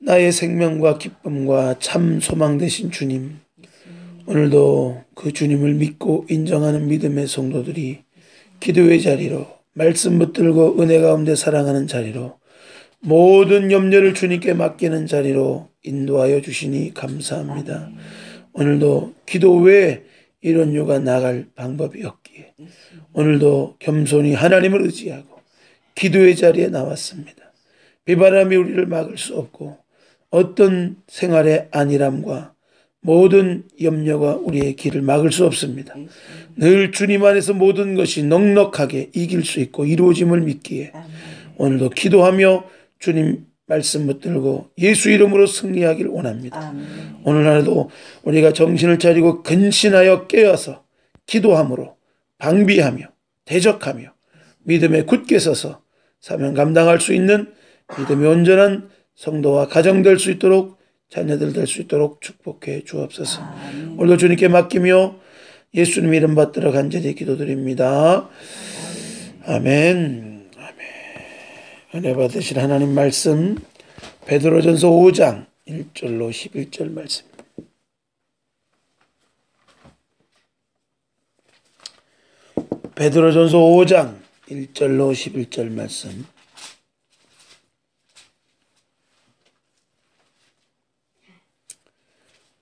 나의 생명과 기쁨과 참 소망 되신 주님, 오늘도 그 주님을 믿고 인정하는 믿음의 성도들이 기도의 자리로, 말씀 붙들고 은혜 가운데 사랑하는 자리로, 모든 염려를 주님께 맡기는 자리로 인도하여 주시니 감사합니다. 오늘도 기도 외에 이런 요가 나갈 방법이 없기에 오늘도 겸손히 하나님을 의지하고 기도의 자리에 나왔습니다. 비바람이 우리를 막을 수 없고 어떤 생활의 안일함과 모든 염려가 우리의 길을 막을 수 없습니다. 늘 주님 안에서 모든 것이 넉넉하게 이길 수 있고 이루어짐을 믿기에 오늘도 기도하며 주님 말씀 붙들고 예수 이름으로 승리하길 원합니다. 오늘 하루도 우리가 정신을 차리고 근신하여 깨어서 기도함으로 방비하며 대적하며 믿음에 굳게 서서 사명 감당할 수 있는 믿음이 온전한 성도와 가정 될 수 있도록, 자녀들 될 수 있도록 축복해 주옵소서. 오늘도 주님께 맡기며 예수님 이름 받들어 간절히 기도드립니다. 아멘. 은혜 받으실 하나님 말씀 베드로전서 5장 1절로 11절 말씀. 베드로전서 5장 1절로 11절 말씀.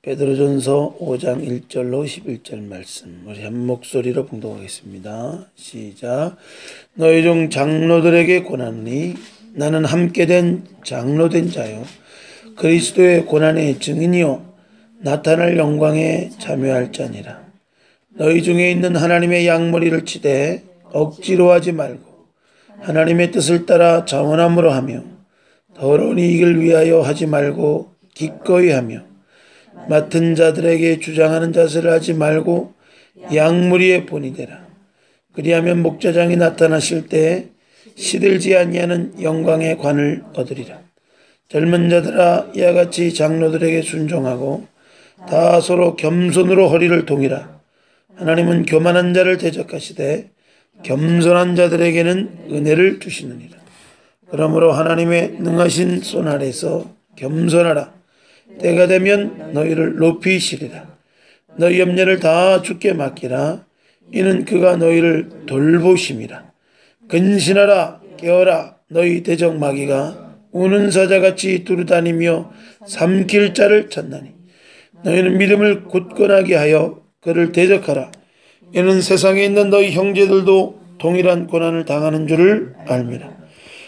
베드로전서 5장 1절로 11절 말씀. 우리 한 목소리로 봉독하겠습니다. 시작. 너희 중 장로들에게 고난하니 나는 함께 된 장로된 자요 그리스도의 고난의 증인이요 나타날 영광에 참여할 자니라. 너희 중에 있는 하나님의 양머리를 치되 억지로 하지 말고 하나님의 뜻을 따라 자원함으로 하며 더러운 이익을 위하여 하지 말고 기꺼이 하며 맡은 자들에게 주장하는 자세를 하지 말고 양무리의 본이 되라. 그리하면 목자장이 나타나실 때 시들지 아니하는 영광의 관을 얻으리라. 젊은 자들아 이와 같이 장로들에게 순종하고 다 서로 겸손으로 허리를 동이라. 하나님은 교만한 자를 대적하시되 겸손한 자들에게는 은혜를 주시느니라. 그러므로 하나님의 능하신 손 아래서 겸손하라. 때가 되면 너희를 높이시리라. 너희 염려를 다 주께 맡기라. 이는 그가 너희를 돌보심이라. 근신하라 깨어라. 너희 대적 마귀가 우는 사자같이 두루다니며 삼킬 자를 찾나니 너희는 믿음을 굳건하게 하여 그를 대적하라. 이는 세상에 있는 너희 형제들도 동일한 고난을 당하는 줄을 알미라.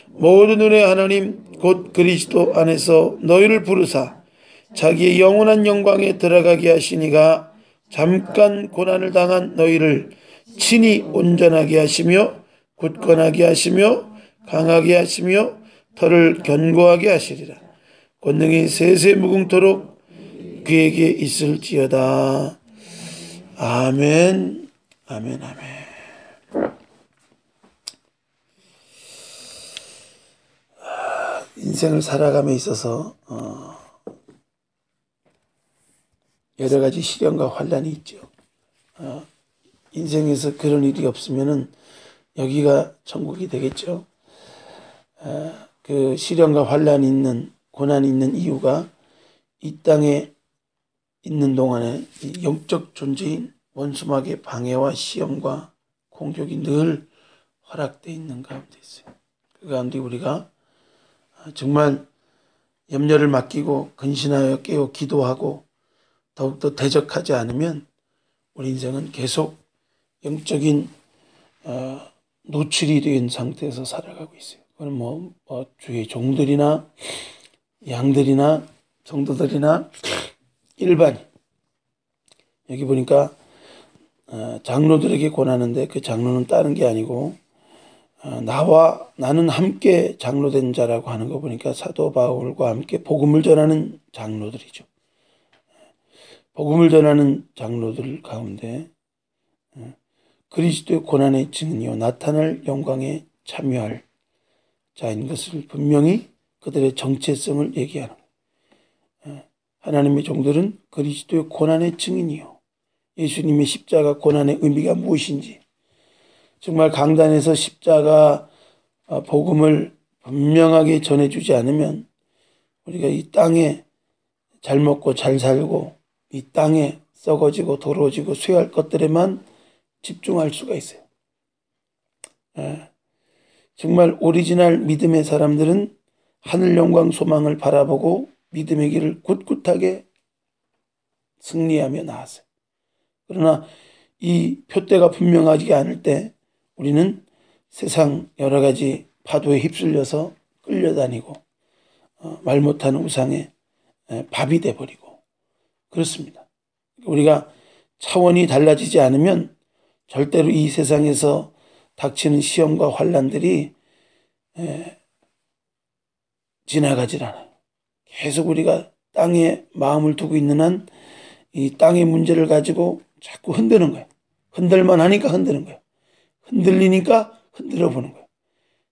모든 은혜의 하나님 곧 그리스도 안에서 너희를 부르사 자기의 영원한 영광에 들어가게 하시니가 잠깐 고난을 당한 너희를 친히 온전하게 하시며 굳건하게 하시며 강하게 하시며 털을 견고하게 하시리라. 권능이 세세 무궁토록 그에게 있을지어다. 아멘. 아멘. 아멘. 인생을 살아감에 있어서 여러 가지 시련과 환란이 있죠. 인생에서 그런 일이 없으면은 여기가 천국이 되겠죠. 그 시련과 환란이 있는, 고난이 있는 이유가 이 땅에 있는 동안에 이 영적 존재인 원수마귀의 방해와 시험과 공격이 늘 허락되어 있는 가운데 있어요. 그 가운데 우리가 정말 염려를 맡기고 근신하여 깨어 기도하고 더욱더 대적하지 않으면 우리 인생은 계속 영적인 노출이 된 상태에서 살아가고 있어요. 그건 주의 종들이나 양들이나 성도들이나 일반인. 여기 보니까 장로들에게 권하는데 그 장로는 다른 게 아니고 나는 함께 장로된 자라고 하는 거 보니까 사도 바울과 함께 복음을 전하는 장로들이죠. 복음을 전하는 장로들 가운데 그리스도의 고난의 증인이요 나타날 영광에 참여할 자인 것을 분명히 그들의 정체성을 얘기하는 거예요. 하나님의 종들은 그리스도의 고난의 증인이요 예수님의 십자가 고난의 의미가 무엇인지 정말 강단에서 십자가 복음을 분명하게 전해주지 않으면 우리가 이 땅에 잘 먹고 잘 살고 이 땅에 썩어지고 더러워지고 쇠할 것들에만 집중할 수가 있어요. 정말 오리지널 믿음의 사람들은 하늘 영광 소망을 바라보고 믿음의 길을 꿋꿋하게 승리하며 나았어요. 그러나 이 표대가 분명하지 않을 때 우리는 세상 여러 가지 파도에 휩쓸려서 끌려다니고 말 못하는 우상에 밥이 돼버리고 그렇습니다. 우리가 차원이 달라지지 않으면 절대로 이 세상에서 닥치는 시험과 환난들이 지나가질 않아요. 계속 우리가 땅에 마음을 두고 있는 한 이 땅의 문제를 가지고 자꾸 흔드는 거예요. 흔들만 하니까 흔드는 거예요. 흔들리니까 흔들어 보는 거예요.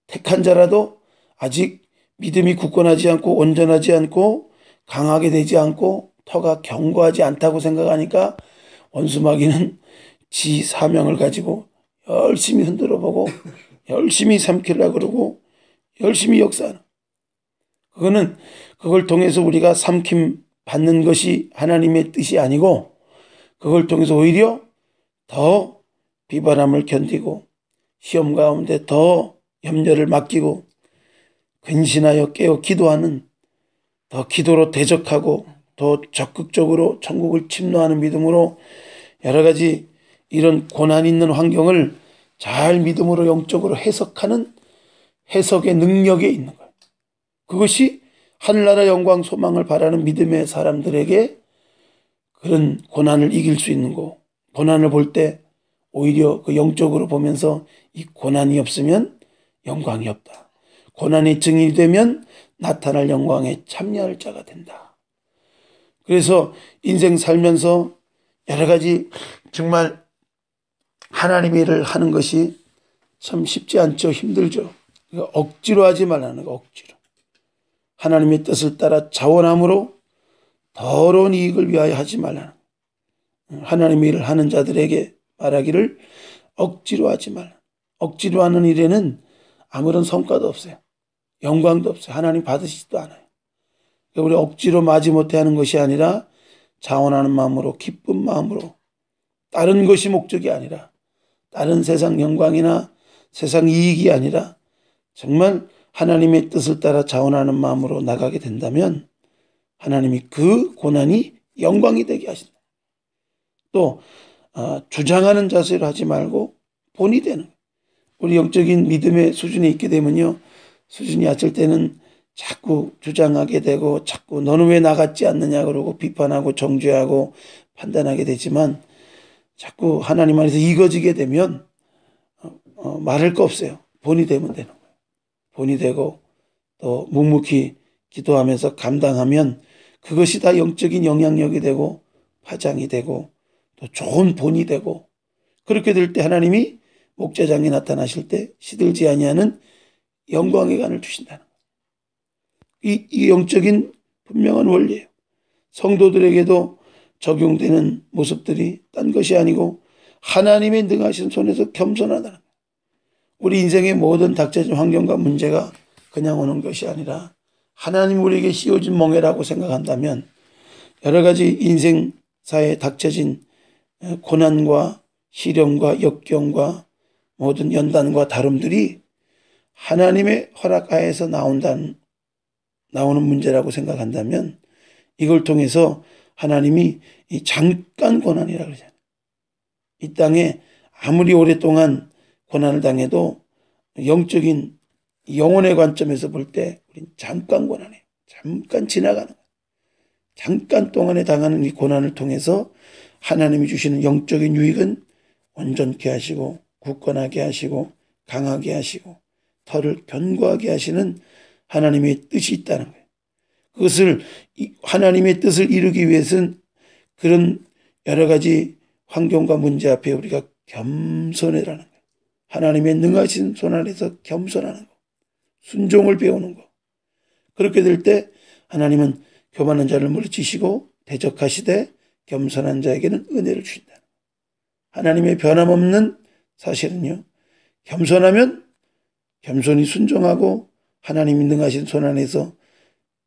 택한 자라도 아직 믿음이 굳건하지 않고 온전하지 않고 강하게 되지 않고 터가 견고하지 않다고 생각하니까 원수마귀는 지 사명을 가지고 열심히 흔들어 보고 열심히 삼키려고 그러고 열심히 역사하는. 그걸 통해서 우리가 삼킴 받는 것이 하나님의 뜻이 아니고 그걸 통해서 오히려 더 비바람을 견디고 시험 가운데 더 염려를 맡기고 근신하여 깨어 기도하는, 더 기도로 대적하고 더 적극적으로 천국을 침노하는 믿음으로 여러 가지 이런 고난 있는 환경을 잘 믿음으로 영적으로 해석하는 해석의 능력에 있는 거예요. 그것이 하늘나라 영광 소망을 바라는 믿음의 사람들에게 그런 고난을 이길 수 있는 거. 고난을 볼 때 오히려 그 영적으로 보면서 이 고난이 없으면 영광이 없다. 고난이 증인이 되면 나타날 영광에 참여할 자가 된다. 그래서 인생 살면서 여러 가지 정말 하나님의 일을 하는 것이 참 쉽지 않죠. 힘들죠. 억지로 하지 말라는 거, 억지로. 하나님의 뜻을 따라 자원함으로 더러운 이익을 위하여 하지 말라는 거. 하나님의 일을 하는 자들에게 말하기를 억지로 하지 말라. 억지로 하는 일에는 아무런 성과도 없어요. 영광도 없어요. 하나님 받으시지도 않아요. 우리 억지로 마지못해 하는 것이 아니라 자원하는 마음으로 기쁜 마음으로 다른 것이 목적이 아니라 다른 세상 영광이나 세상 이익이 아니라 정말 하나님의 뜻을 따라 자원하는 마음으로 나가게 된다면 하나님이 그 고난이 영광이 되게 하신다. 또 주장하는 자세로 하지 말고 본이 되는 거예요. 우리 영적인 믿음의 수준에 있게 되면요. 수준이 낮을 때는 자꾸 주장하게 되고 자꾸 너는 왜 나갔지 않느냐 그러고 비판하고 정죄하고 판단하게 되지만 자꾸 하나님 안에서 익어지게 되면 말할 거 없어요. 본이 되면 되는 거예요. 본이 되고 또 묵묵히 기도하면서 감당하면 그것이 다 영적인 영향력이 되고 파장이 되고 또 좋은 본이 되고 그렇게 될 때 하나님이 목자장이 나타나실 때 시들지 아니하는 영광의 간을 주신다는 거예요. 이 영적인 분명한 원리예요. 성도들에게도 적용되는 모습들이 딴 것이 아니고 하나님의 능하신 손에서 겸손하다는 거예요. 우리 인생의 모든 닥쳐진 환경과 문제가 그냥 오는 것이 아니라 하나님 우리에게 씌워진 멍해라고 생각한다면 여러 가지 인생사에 닥쳐진 고난과 시련과 역경과 모든 연단과 다름들이 하나님의 허락하에서 나오는 문제라고 생각한다면 이걸 통해서 하나님이 이 잠깐 고난이라고 그러잖아요. 이 땅에 아무리 오랫동안 고난을 당해도 영적인 영혼의 관점에서 볼 때 우린 잠깐 고난이에요. 잠깐 지나가는 거예요. 잠깐 동안에 당하는 이 고난을 통해서 하나님이 주시는 영적인 유익은 온전케 하시고 굳건하게 하시고 강하게 하시고 터를 견고하게 하시는 하나님의 뜻이 있다는 거예요. 그것을 하나님의 뜻을 이루기 위해서는 그런 여러 가지 환경과 문제 앞에 우리가 겸손해라는 거예요. 하나님의 능하신 손 안에서 겸손하는 거. 순종을 배우는 거. 그렇게 될 때 하나님은 교만한 자를 물리치시고 대적하시되 겸손한 자에게는 은혜를 주신다. 하나님의 변함없는 사실은요. 겸손하면 겸손히 순종하고 하나님이 능하신 손 안에서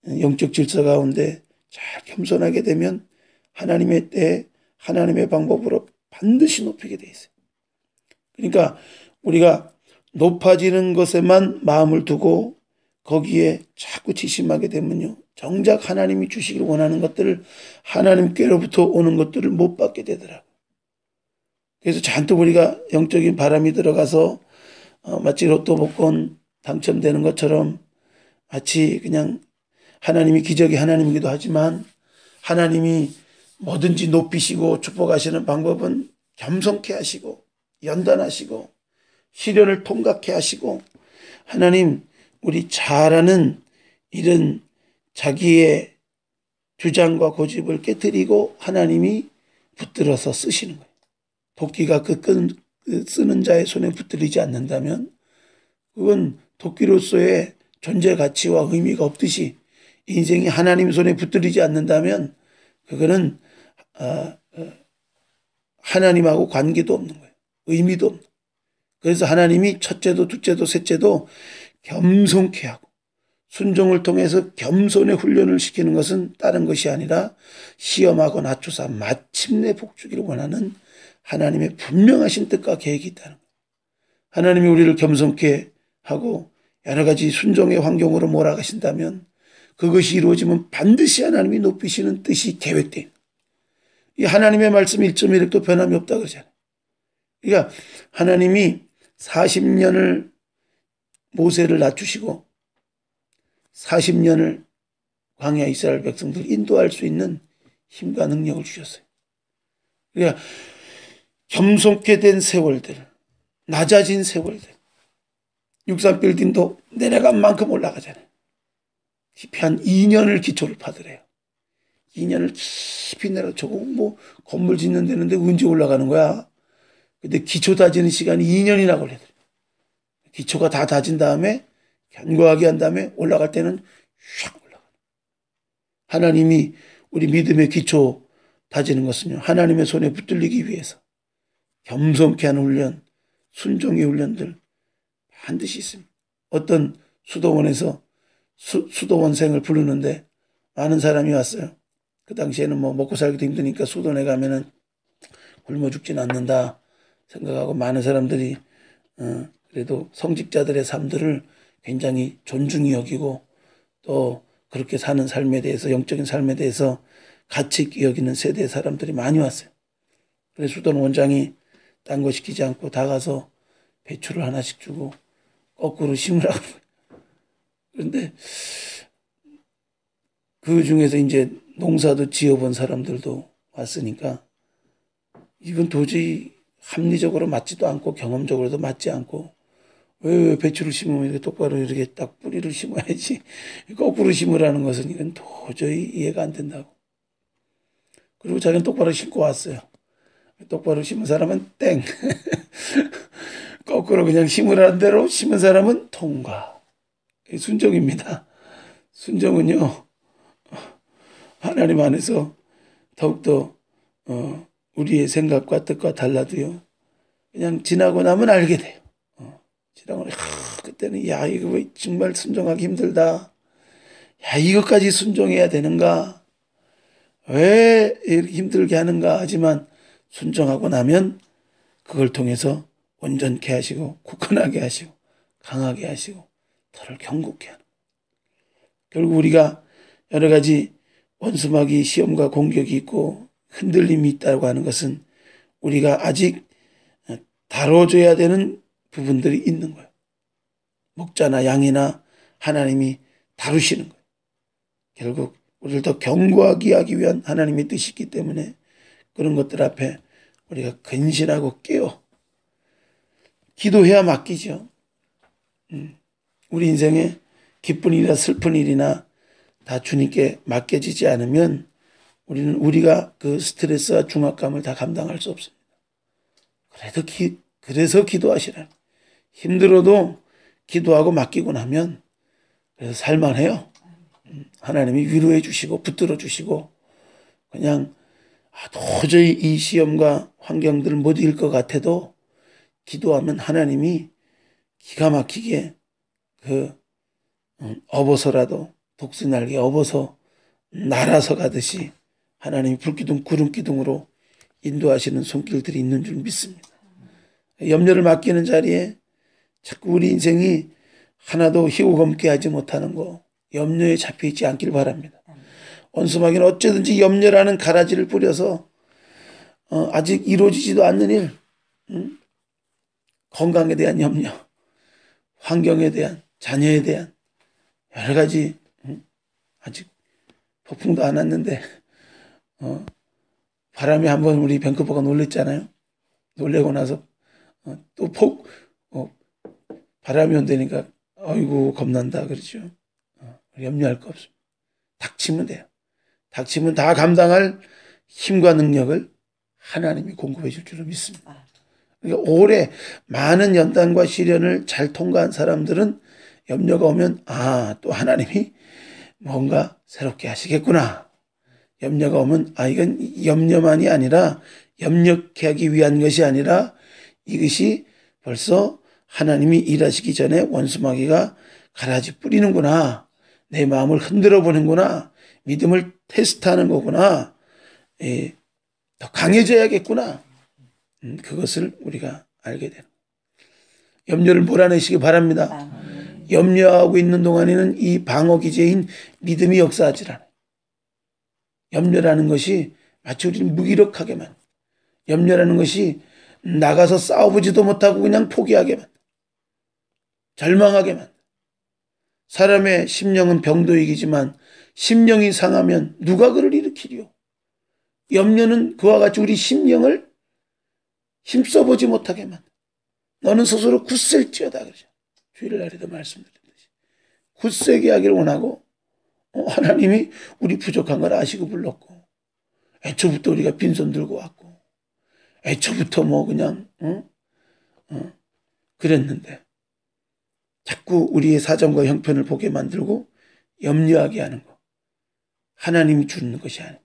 영적 질서 가운데 잘 겸손하게 되면 하나님의 때, 하나님의 방법으로 반드시 높이게 돼 있어요. 그러니까 우리가 높아지는 것에만 마음을 두고 거기에 자꾸 지심하게 되면요, 정작 하나님이 주시길 원하는 것들을, 하나님께로부터 오는 것들을 못 받게 되더라고요. 그래서 잔뜩 우리가 영적인 바람이 들어가서 마치 로또 복권 당첨되는 것처럼 마치 그냥 하나님이 기적의 하나님이기도 하지만 하나님이 뭐든지 높이시고 축복하시는 방법은 겸손케 하시고 연단하시고 시련을 통과케 하시고, 하나님 우리 잘하는 이런 자기의 주장과 고집을 깨뜨리고 하나님이 붙들어서 쓰시는 거예요. 도끼가 쓰는 자의 손에 붙들리지 않는다면 그건 도끼로서의 존재 가치와 의미가 없듯이, 인생이 하나님 손에 붙들리지 않는다면 그거는 하나님하고 관계도 없는 거예요. 의미도 없는 거예요. 그래서 하나님이 첫째도 둘째도 셋째도 겸손케 하고 순종을 통해서 겸손의 훈련을 시키는 것은 다른 것이 아니라 시험하고 낮추사 마침내 복주기를 원하는 하나님의 분명하신 뜻과 계획이 있다는 거예요. 하나님이 우리를 겸손케 하고 여러 가지 순종의 환경으로 몰아가신다면 그것이 이루어지면 반드시 하나님이 높이시는 뜻이 계획되어 있는 거예요. 이 하나님의 말씀 1.1획도 변함이 없다 그러잖아요. 그러니까 하나님이 40년을 모세를 낮추시고 40년을 광야 이스라엘 백성들을 인도할 수 있는 힘과 능력을 주셨어요. 그러니까 겸손케 된 세월들, 낮아진 세월들, 63빌딩도 내려간 만큼 올라가잖아요. 깊이 한 2년을 기초를 파더래요. 2년을 깊이 내려. 저거 뭐 건물 짓는 데는데 언제 올라가는 거야? 근데 기초 다지는 시간이 2년이나 걸리더래요. 기초가 다 다진 다음에 견고하게 한 다음에 올라갈 때는 샥 올라가요. 하나님이 우리 믿음의 기초 다지는 것은요, 하나님의 손에 붙들리기 위해서 겸손케 하는 훈련, 순종의 훈련들 반드시 있습니다. 어떤 수도원에서 수도원생을 부르는데 많은 사람이 왔어요. 그 당시에는 뭐 먹고 살기도 힘드니까 수도원에 가면은 굶어 죽진 않는다 생각하고 많은 사람들이 그래도 성직자들의 삶들을 굉장히 존중히 여기고 또 그렇게 사는 삶에 대해서, 영적인 삶에 대해서 가치 있게 여기는 세대의 사람들이 많이 왔어요. 그래서 수도원 원장이 딴 거 시키지 않고 다 가서 배추를 하나씩 주고 거꾸로 심으라고. 그런데 그 중에서 이제 농사도 지어본 사람들도 왔으니까 이건 도저히 합리적으로 맞지도 않고 경험적으로도 맞지 않고, 왜 배추를 심으면 이렇게 똑바로 이렇게 딱 뿌리를 심어야지 거꾸로 심으라는 것은 이건 도저히 이해가 안 된다고. 그리고 자기는 똑바로 심고 왔어요. 똑바로 심은 사람은 땡. 거꾸로 그냥 심으라는 대로 심은 사람은 통과. 순종입니다. 순종은요, 하나님 안에서 더욱더 우리의 생각과 뜻과 달라도요, 그냥 지나고 나면 알게 돼요. 지나고 나면 그때는 야, 이거 왜 정말 순종하기 힘들다. 야, 이것까지 순종해야 되는가? 왜 이렇게 힘들게 하는가? 하지만 순종하고 나면 그걸 통해서 온전케 하시고 굳건하게 하시고 강하게 하시고 더를 견고케 하는. 결국 우리가 여러 가지 원수마귀 시험과 공격이 있고 흔들림이 있다고 하는 것은 우리가 아직 다뤄줘야 되는 부분들이 있는 거예요. 목자나 양이나 하나님이 다루시는 거예요. 결국 우리를 더 견고하게 하기 위한 하나님의 뜻이 있기 때문에 그런 것들 앞에 우리가 근신하고 깨어 기도해야 맡기죠. 우리 인생에 기쁜 일이나 슬픈 일이나 다 주님께 맡겨지지 않으면 우리는 우리가 그 스트레스와 중압감을 다 감당할 수 없습니다. 그래서 기도하시라는. 힘들어도 기도하고 맡기고 나면 그래서 살만해요. 하나님이 위로해 주시고 붙들어 주시고 그냥 도저히 이 시험과 환경들을 못 이길 것 같아도 기도하면 하나님이 기가 막히게 업어서라도 독수날개 업어서 날아서 가듯이 하나님이 불기둥 구름기둥으로 인도하시는 손길들이 있는 줄 믿습니다. 염려를 맡기는 자리에 자꾸 우리 인생이 하나도 희고검게 하지 못하는 거, 염려에 잡혀있지 않길 바랍니다. 원수마귀는 어쩌든지 염려라는 가라지를 뿌려서 아직 이루어지지도 않는 일, 건강에 대한 염려, 환경에 대한, 자녀에 대한 여러 가지, 아직 폭풍도 안 왔는데 바람이 한번 우리 밴쿠버가 놀랬잖아요. 놀래고 나서 또 바람이 온다니까 아이고 겁난다 그러죠. 염려할 거 없습니다. 닥치면 돼요. 닥치면 다 감당할 힘과 능력을 하나님이 공급해 줄 줄로 믿습니다. 그러니까 오래 많은 연단과 시련을 잘 통과한 사람들은 염려가 오면 또 하나님이 뭔가 새롭게 하시겠구나. 염려가 오면 이건 염려만이 아니라 염려케 하기 위한 것이 아니라 이것이 벌써 하나님이 일하시기 전에 원수마귀가 가라지 뿌리는구나. 내 마음을 흔들어 보는구나. 믿음을 테스트하는 거구나. 더 강해져야겠구나. 그것을 우리가 알게 되는 거예요. 염려를 몰아내시기 바랍니다. 염려하고 있는 동안에는 이 방어기제인 믿음이 역사하지 않아요. 염려라는 것이 마치 우리를 무기력하게만, 염려라는 것이 나가서 싸워보지도 못하고 그냥 포기하게만, 절망하게만. 사람의 심령은 병도이기지만 심령이 상하면 누가 그를 일으키리요? 염려는 그와 같이 우리 심령을 힘써보지 못하게만. 너는 스스로 굳셀지어다 그러죠. 주일날에도 말씀드렸듯이 굳세게 하기를 원하고 하나님이 우리 부족한 걸 아시고 불렀고 애초부터 우리가 빈손 들고 왔고 애초부터 그냥 그랬는데 자꾸 우리의 사정과 형편을 보게 만들고 염려하게 하는 거. 하나님이 주는 것이 아니에요.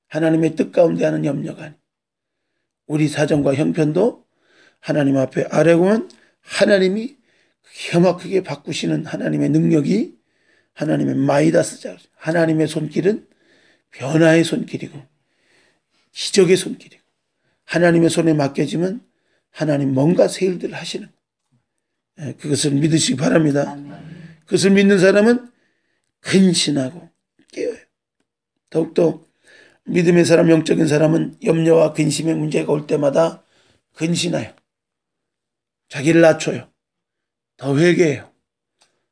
하나님의 뜻 가운데 하는 염려가 아니에요. 우리 사정과 형편도 하나님 앞에 아뢰고는 하나님이 혐오하게 바꾸시는 하나님의 능력이 하나님의 마이다스자. 하나님의 손길은 변화의 손길이고 기적의 손길이고 하나님의 손에 맡겨지면 하나님 뭔가 새 일들을 하시는 그것을 믿으시기 바랍니다. 그것을 믿는 사람은 근신하고 깨어요. 더욱더 믿음의 사람, 영적인 사람은 염려와 근심의 문제가 올 때마다 근신하여 자기를 낮춰요. 더 회개해요.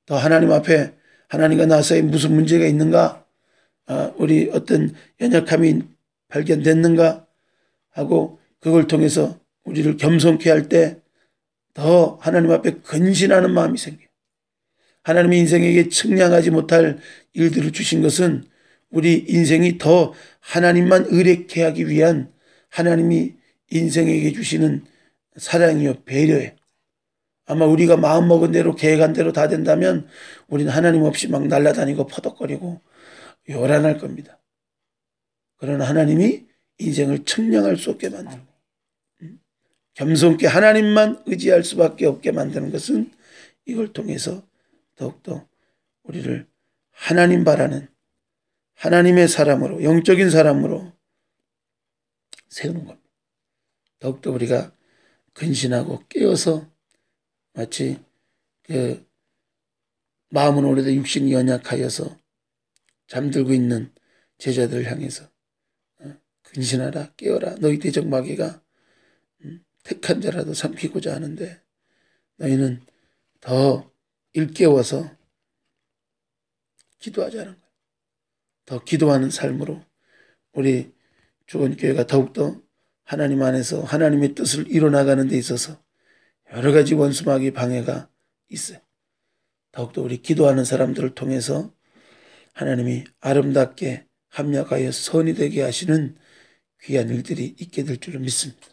더 하나님 앞에 하나님과 나 사이에 무슨 문제가 있는가? 우리 어떤 연약함이 발견됐는가? 하고 그걸 통해서 우리를 겸손케 할 때 더 하나님 앞에 근신하는 마음이 생겨요. 하나님의 인생에게 측량하지 못할 일들을 주신 것은 우리 인생이 더 하나님만 의뢰케 하기 위한 하나님이 인생에게 주시는 사랑이요 배려예요. 아마 우리가 마음먹은 대로 계획한 대로 다 된다면 우리는 하나님 없이 막 날아다니고 퍼덕거리고 요란할 겁니다. 그러나 하나님이 인생을 측량할 수 없게 만들고 겸손케 하나님만 의지할 수밖에 없게 만드는 것은 이걸 통해서 더욱더 우리를 하나님 바라는 하나님의 사람으로 영적인 사람으로 세우는 겁니다. 더욱더 우리가 근신하고 깨어서 마치 마음은 오래도 육신이 연약하여서 잠들고 있는 제자들을 향해서 근신하라 깨어라 너희 대적마귀가 택한 자라도 삼키고자 하는데 너희는 더 일깨워서 기도하자는 거예요. 더 기도하는 삶으로 우리 주원교회가 더욱더 하나님 안에서 하나님의 뜻을 이뤄나가는 데 있어서 여러 가지 원수마귀 방해가 있어요. 더욱더 우리 기도하는 사람들을 통해서 하나님이 아름답게 합력하여 선이 되게 하시는 귀한 일들이 있게 될 줄을 믿습니다.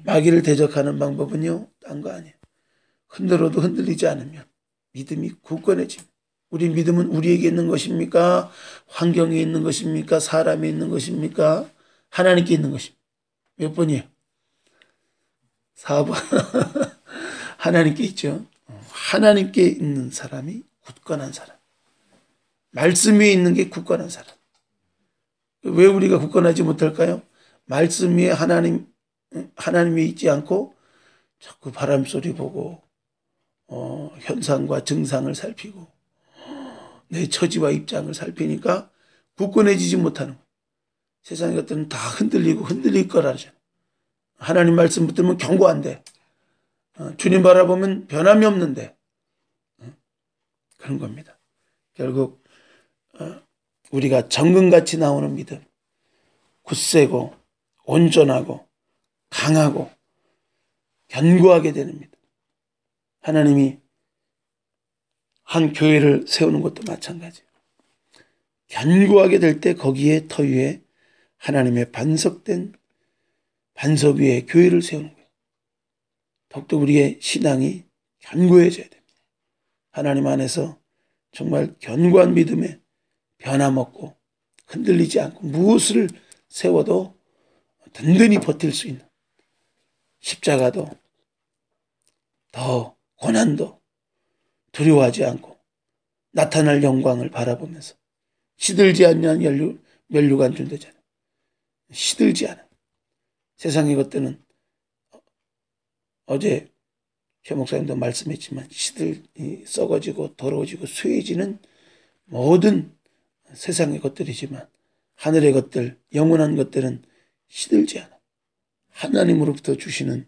마귀를 대적하는 방법은요, 딴 거 아니에요. 흔들어도 흔들리지 않으면 믿음이 굳건해집니다. 우리 믿음은 우리에게 있는 것입니까? 환경에 있는 것입니까? 사람에 있는 것입니까? 하나님께 있는 것입니다. 몇 번이에요? 4번. 하나님께 있죠. 하나님께 있는 사람이 굳건한 사람. 말씀 위에 있는 게 굳건한 사람. 왜 우리가 굳건하지 못할까요? 말씀 위에 하나님이 있지 않고 자꾸 바람 소리 보고 현상과 증상을 살피고 내 처지와 입장을 살피니까 굳건해지지 못하는 거예요. 세상의 것들은 다 흔들릴 거라잖아요. 하나님 말씀 붙들면 경고 안 돼. 주님 바라보면 변함이 없는데 그런 겁니다. 결국 우리가 정금같이 나오는 믿음, 굳세고 온전하고 강하고 견고하게 되는 믿음. 하나님이 한 교회를 세우는 것도 마찬가지예요. 견고하게 될 때 거기에 터 위에 하나님의 반석된 반석 위에 교회를 세우는 거예요. 더욱더 우리의 신앙이 견고해져야 됩니다. 하나님 안에서 정말 견고한 믿음에 변함없고 흔들리지 않고 무엇을 세워도 든든히 버틸 수 있는 십자가도 더 고난도 두려워하지 않고 나타날 영광을 바라보면서 시들지 않는 면류관 준대잖아요. 시들지 않아. 세상의 것들은 어제 최 목사님도 말씀했지만 썩어지고 더러워지고 쇠해지는 모든 세상의 것들이지만 하늘의 것들, 영원한 것들은 시들지 않아. 하나님으로부터 주시는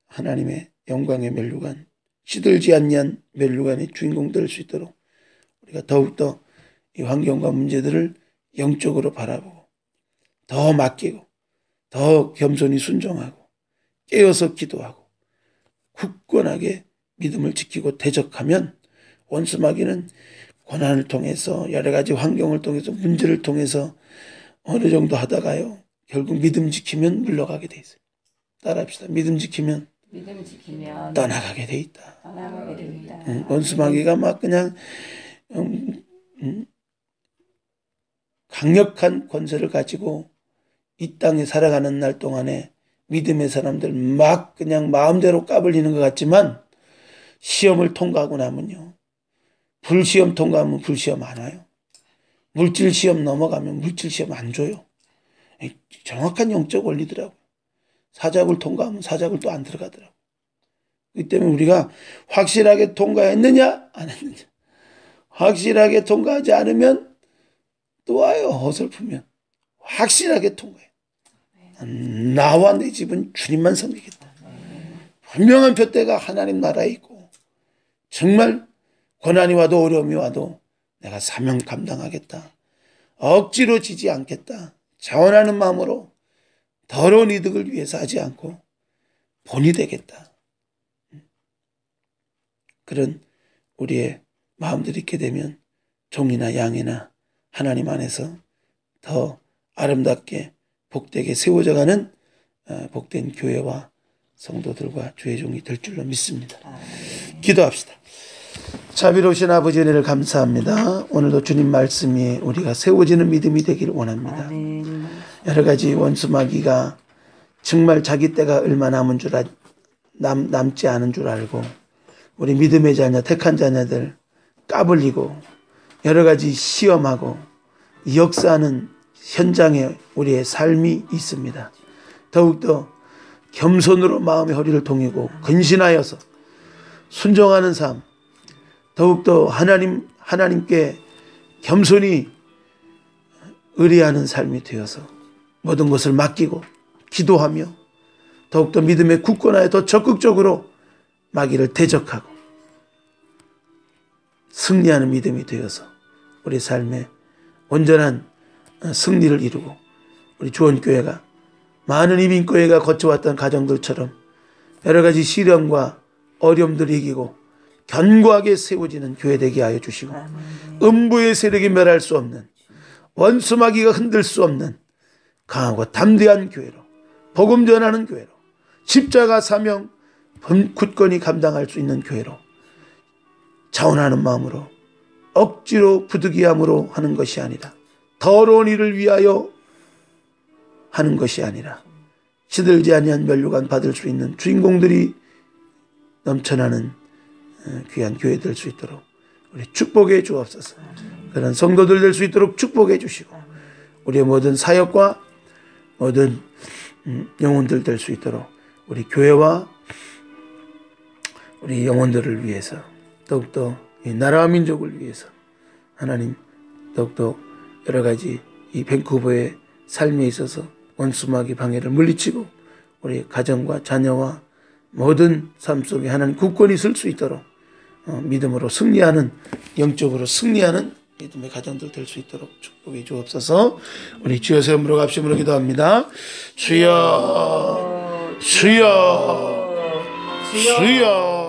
하나님의 영광의 면류관, 시들지 않는 면류관의 주인공 될 수 있도록 우리가 더욱더 이 환경과 문제들을 영적으로 바라보고 더 맡기고 더 겸손히 순종하고 깨어서 기도하고 굳건하게 믿음을 지키고 대적하면 원수 마귀는 고난을 통해서 여러 가지 환경을 통해서 문제를 통해서 어느 정도 하다가요 결국 믿음 지키면 물러가게 돼 있어요. 따라합시다. 믿음 지키면 떠나가게 돼 있다. 원수 마귀가 막 그냥 강력한 권세를 가지고 이 땅에 살아가는 날 동안에 믿음의 사람들 막 그냥 마음대로 까불리는 것 같지만 시험을 통과하고 나면요. 불시험 통과하면 불시험 안 와요. 물질 시험 넘어가면 물질 시험 안 줘요. 정확한 영적 원리더라고요. 사작을 통과하면 사작을 또 안 들어가더라고요. 그렇기 때문에 우리가 확실하게 통과했느냐 안 했느냐. 확실하게 통과하지 않으면 또 와요. 어설프면. 확실하게 통과해. 나와 내 집은 주님만 섬기겠다. 분명한 표대가 하나님 나라에 있고 정말 고난이 와도 어려움이 와도 내가 사명 감당하겠다. 억지로 지지 않겠다. 자원하는 마음으로 더러운 이득을 위해서 하지 않고 본이 되겠다. 그런 우리의 마음들이 있게 되면 종이나 양이나 하나님 안에서 더 아름답게 복되게 세워져가는 복된 교회와 성도들과 주의 종이 될 줄로 믿습니다. 기도합시다. 자비로우신 아버지 은혜를 감사합니다. 오늘도 주님 말씀이 우리가 세워지는 믿음이 되기를 원합니다. 여러 가지 원수 마귀가 정말 자기 때가 얼마 남지 않은 줄 알고 우리 믿음의 자녀 택한 자녀들 까불리고 여러 가지 시험하고 역사하는 현장에 우리의 삶이 있습니다. 더욱더 겸손으로 마음의 허리를 동이고 근신하여서 순종하는 삶, 더욱더 하나님께 겸손히 의뢰하는 삶이 되어서 모든 것을 맡기고 기도하며 더욱더 믿음에 굳건하여 더 적극적으로 마귀를 대적하고 승리하는 믿음이 되어서 우리 삶에 온전한 승리를 이루고 우리 주원교회가 많은 이민교회가 거쳐왔던 가정들처럼 여러 가지 시련과 어려움들을 이기고 견고하게 세워지는 교회 되게 하여 주시고 음부의 세력이 멸할 수 없는 원수 마귀가 흔들 수 없는 강하고 담대한 교회로 복음 전하는 교회로 십자가 사명 굳건히 감당할 수 있는 교회로 자원하는 마음으로 억지로 부득이함으로 하는 것이 아니라 더러운 일을 위하여 하는 것이 아니라 시들지 아니한 면류관 받을 수 있는 주인공들이 넘쳐나는 귀한 교회 될 수 있도록 우리 축복해 주옵소서. 그런 성도들 될 수 있도록 축복해 주시고 우리의 모든 사역과 모든 영혼들 될 수 있도록 우리 교회와 우리 영혼들을 위해서 더욱더 이 나라와 민족을 위해서 하나님 더욱더 여러 가지 이 밴쿠버의 삶에 있어서 원수마귀 방해를 물리치고 우리 가정과 자녀와 모든 삶 속에 하나님 굳건히 설 수 있도록 믿음으로 승리하는 영적으로 승리하는 믿음의 가정들 될 수 있도록 축복해 주옵소서. 우리 주여 세움으로 갑심으로 기도합니다. 주여 주여 주여